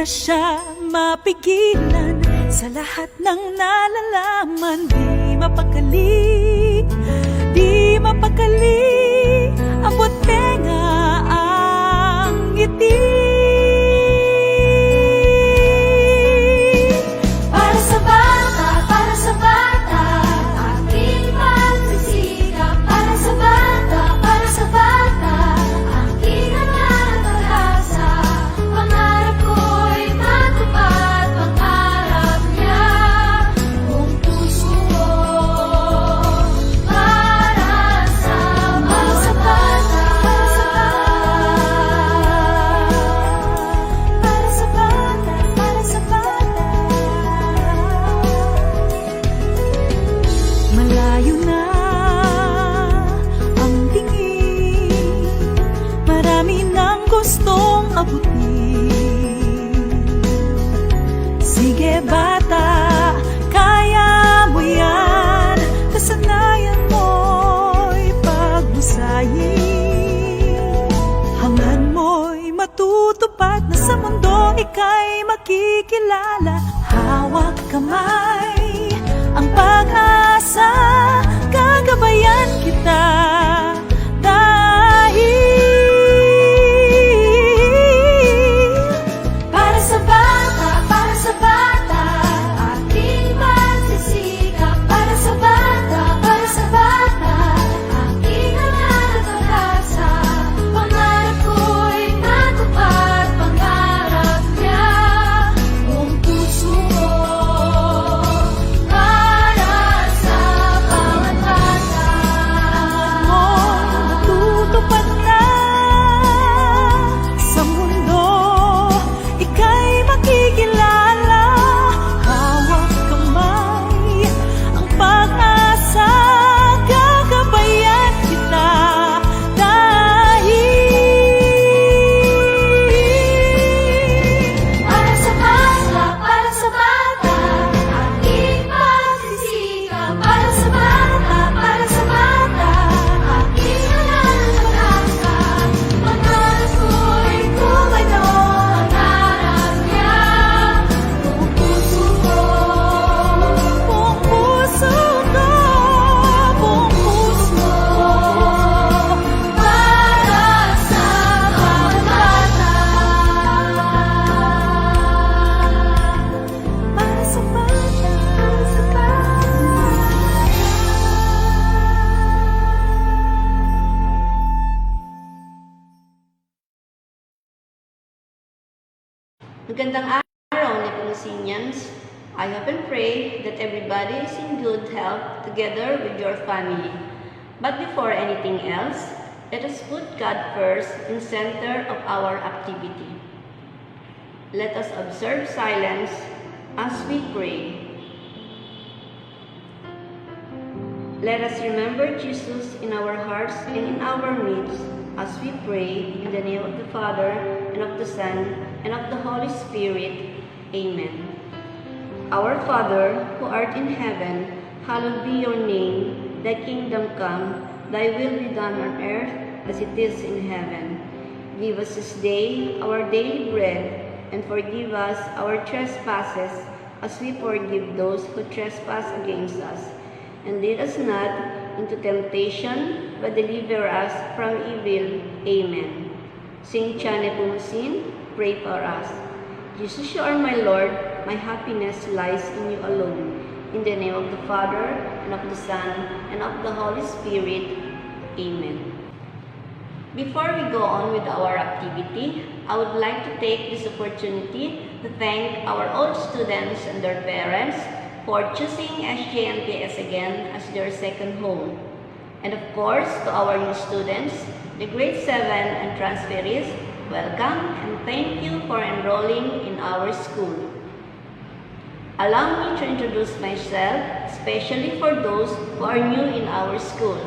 na siya mapigilan. Sa lahat ng nalalaman, di mapakali, di mapakali. Abot tenga ang ngiti. Para sa bata, aking pagsisikap. Para sa bata, aking nagkakasa. Pangarap ko'y matupad, pangarap niya, buong puso ko. Para sa bata, malayo na ang tingin, marami nang gustong abutin. Sige bata, kaya mo yan, kasanayan mo'y pagbusayin. Hangad mo'y matutupad na sa mundo ika'y makikilala. Hawak kamay, ang pag-asa, gagabayan kita. Dahil para sa bata, aking pagsisikap. Para sa bata, aking nagkakasa. Pangarap ko'y matupad, pangarap niya, buong puso ko. Para sa bawat bata, matutupad na sa mundo, ika'y makikilala. Hawak kamay, ang pag-asa, gagabayan kita. Dahil para sa bata, aking pagsisikap. Para sa bata, aking nagkakasa. Pangarap ko'y kumano, pangarap niya, buong puso ko. buong puso ko, buong puso ko. Para sa bawat bata. Para sa bata. Magandang araw, Nepalesians. I hope and pray that everybody is in good health together with your family. But before anything else, let us put God first in center of our activity. Let us observe silence as we pray. Let us remember Jesus in our hearts and in our midst as we pray in the name of the Father, and of the Son, and of the Holy Spirit. Amen. Our Father, who art in heaven, hallowed be your name. Thy kingdom come, thy will be done on earth as it is in heaven. Give us this day our daily bread, and forgive us our trespasses as we forgive those who trespass against us. And lead us not into temptation, but deliver us from evil. Amen. Saint John Nepomucene, pray for us. Jesus, you are my Lord. My happiness lies in you alone. In the name of the Father, and of the Son, and of the Holy Spirit. Amen. Before we go on with our activity, I would like to take this opportunity to thank our old students and their parents for choosing SJNTS again as their second home. And of course, to our new students, the grade 7 and transferees, welcome and thank you for enrolling in our school. Allow me to introduce myself, especially for those who are new in our school.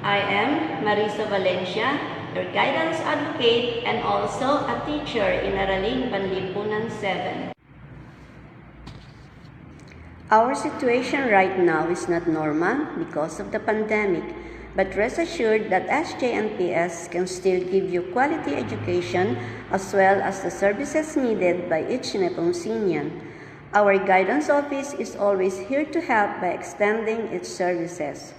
I am Marisa Valencia, your guidance advocate and also a teacher in Araling Panlipunan 7. Our situation right now is not normal because of the pandemic. But rest assured that SJNPS can still give you quality education as well as the services needed by each Nepomucenian. Our guidance office is always here to help by extending its services.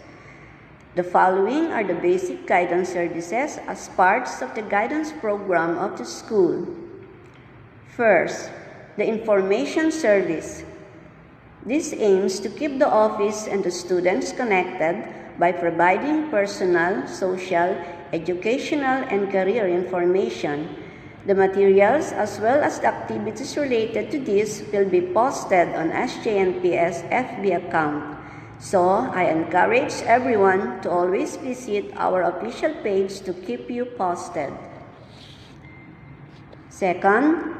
The following are the basic guidance services as parts of the guidance program of the school. First, the information service. This aims to keep the office and the students connected by providing personal, social, educational, and career information. The materials as well as the activities related to this will be posted on SJNPS FB account. So, I encourage everyone to always visit our official page to keep you posted. Second,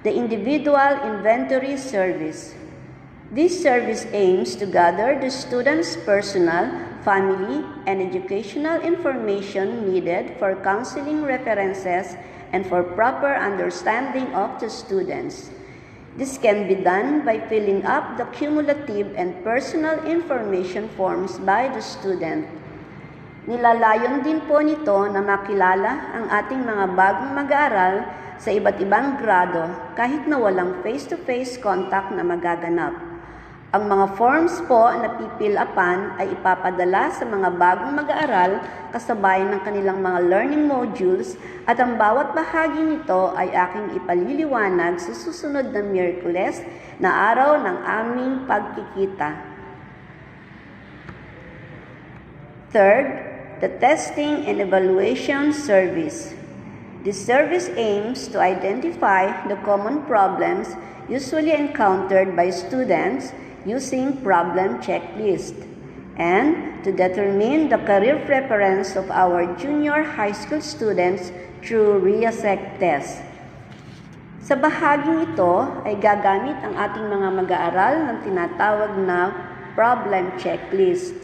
the individual inventory service. This service aims to gather the students' personal, family, and educational information needed for counseling references and for proper understanding of the students. This can be done by filling up the cumulative and personal information forms by the student. Nilalayon din po nito na makilala ang ating mga bagong mag-aaral sa iba't ibang grado kahit na walang face-to-face contact na magaganap. Ang mga forms po na pipil-upan ay ipapadala sa mga bagong mag-aaral kasabay ng kanilang mga learning modules at ang bawat bahagi nito ay aking ipaliliwanag sa susunod na Miyerkules na araw ng aming pagkikita. Third, the testing and evaluation service. This service aims to identify the common problems usually encountered by students using problem checklist and to determine the career preference of our junior high school students through RIASEC test. Sa bahaging ito ay gagamit ang ating mga mag-aaral ng tinatawag na problem checklist.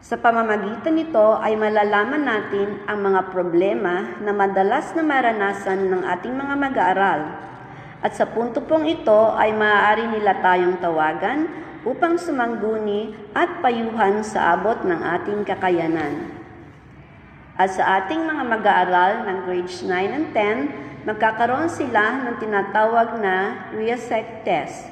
Sa pamamagitan nito ay malalaman natin ang mga problema na madalas na maranasan ng ating mga mag-aaral. At sa punto pong ito ay maaari nila tayong tawagan upang sumangguni at payuhan sa abot ng ating kakayanan. At sa ating mga mag-aaral ng grades 9 and 10, magkakaroon sila ng tinatawag na RIASEC test.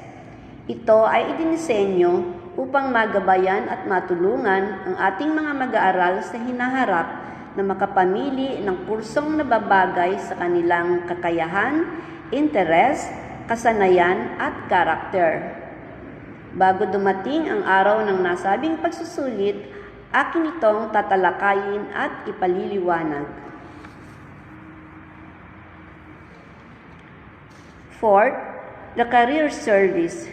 Ito ay idinisenyo upang magabayan at matulungan ang ating mga mag-aaral sa hinaharap na makapamili ng kursong nababagay sa kanilang kakayahan, interes, kasanayan at karakter. Bago dumating ang araw ng nasabing pagsusulit, akin itong tatalakayin at ipaliliwanag. Fourth, the career service.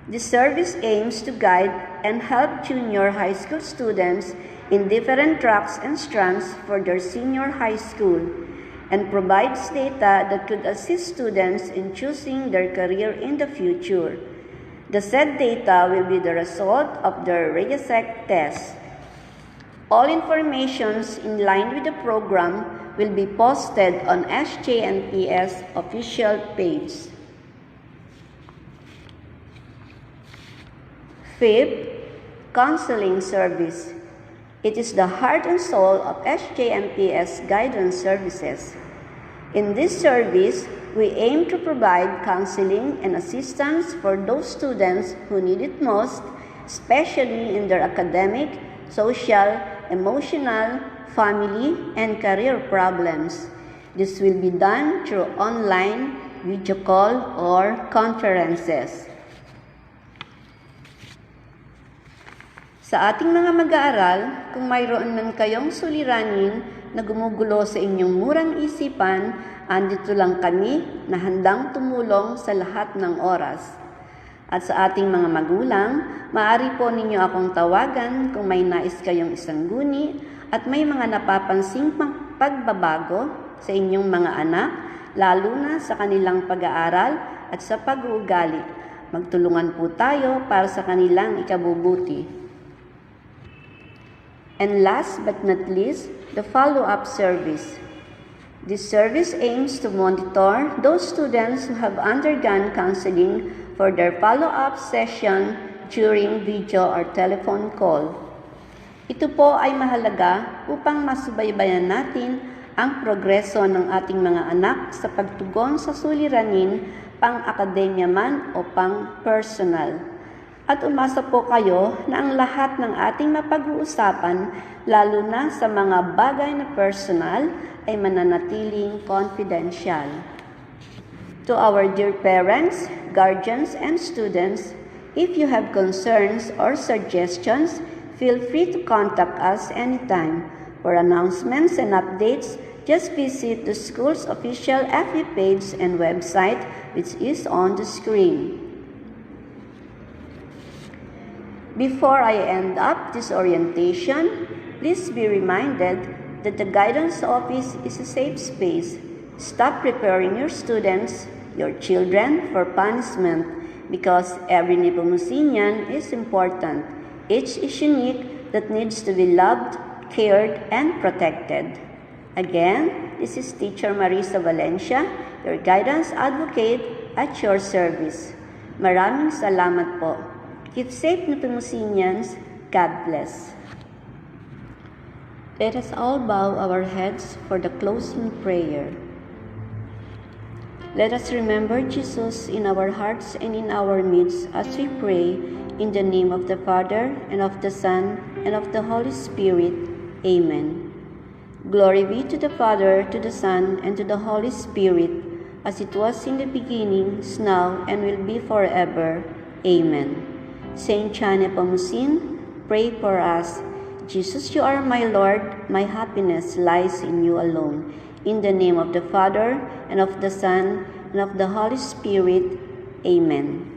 This service aims to guide and help junior high school students in different tracks and strands for their senior high school, and provides data that could assist students in choosing their career in the future. The said data will be the result of the RIASEC test. All informations in line with the program will be posted on SJNPS official page. Fifth, counseling service. It is the heart and soul of SJNPS guidance services. In this service, we aim to provide counseling and assistance for those students who need it most, especially in their academic, social, emotional, family, and career problems. This will be done through online, video call, or conferences. Sa ating mga mag-aaral, kung mayroon man kayong suliranin na gumugulo sa inyong murang isipan, andito lang kami na handang tumulong sa lahat ng oras. At sa ating mga magulang, maaari po ninyo akong tawagan kung may nais kayong isangguni at may mga napapansing pagbabago sa inyong mga anak, lalo na sa kanilang pag-aaral at sa pag-uugali. Magtulungan po tayo para sa kanilang ikabubuti. And last but not least, the follow-up service. This service aims to monitor those students who have undergone counseling for their follow-up session during video or telephone call. Ito po ay mahalaga upang masubaybayan natin ang progreso ng ating mga anak sa pagtugon sa suliranin, pang-akademya man o pang-personal. At umasa po kayo na ang lahat ng ating mapag-uusapan, lalo na sa mga bagay na personal, ay mananatiling confidential. To our dear parents, guardians, and students, if you have concerns or suggestions, feel free to contact us anytime. For announcements and updates, just visit the school's official FB page and website, which is on the screen. Before I end up this orientation, please be reminded that the guidance office is a safe space. Stop preparing your students, your children, for punishment, because every Nepomucenian is important. Each is unique that needs to be loved, cared, and protected. Again, this is Teacher Marisa Valencia, your guidance advocate at your service. Maraming salamat po. Keep safe, Nepomucenians. God bless. Let us all bow our heads for the closing prayer. Let us remember Jesus in our hearts and in our midst as we pray in the name of the Father, and of the Son, and of the Holy Spirit. Amen. Glory be to the Father, to the Son, and to the Holy Spirit, as it was in the beginning, is now, and will be forever. Amen. Saint John Nepomucene, pray for us. Jesus, you are my Lord, my happiness lies in you alone. In the name of the Father, and of the Son, and of the Holy Spirit. Amen.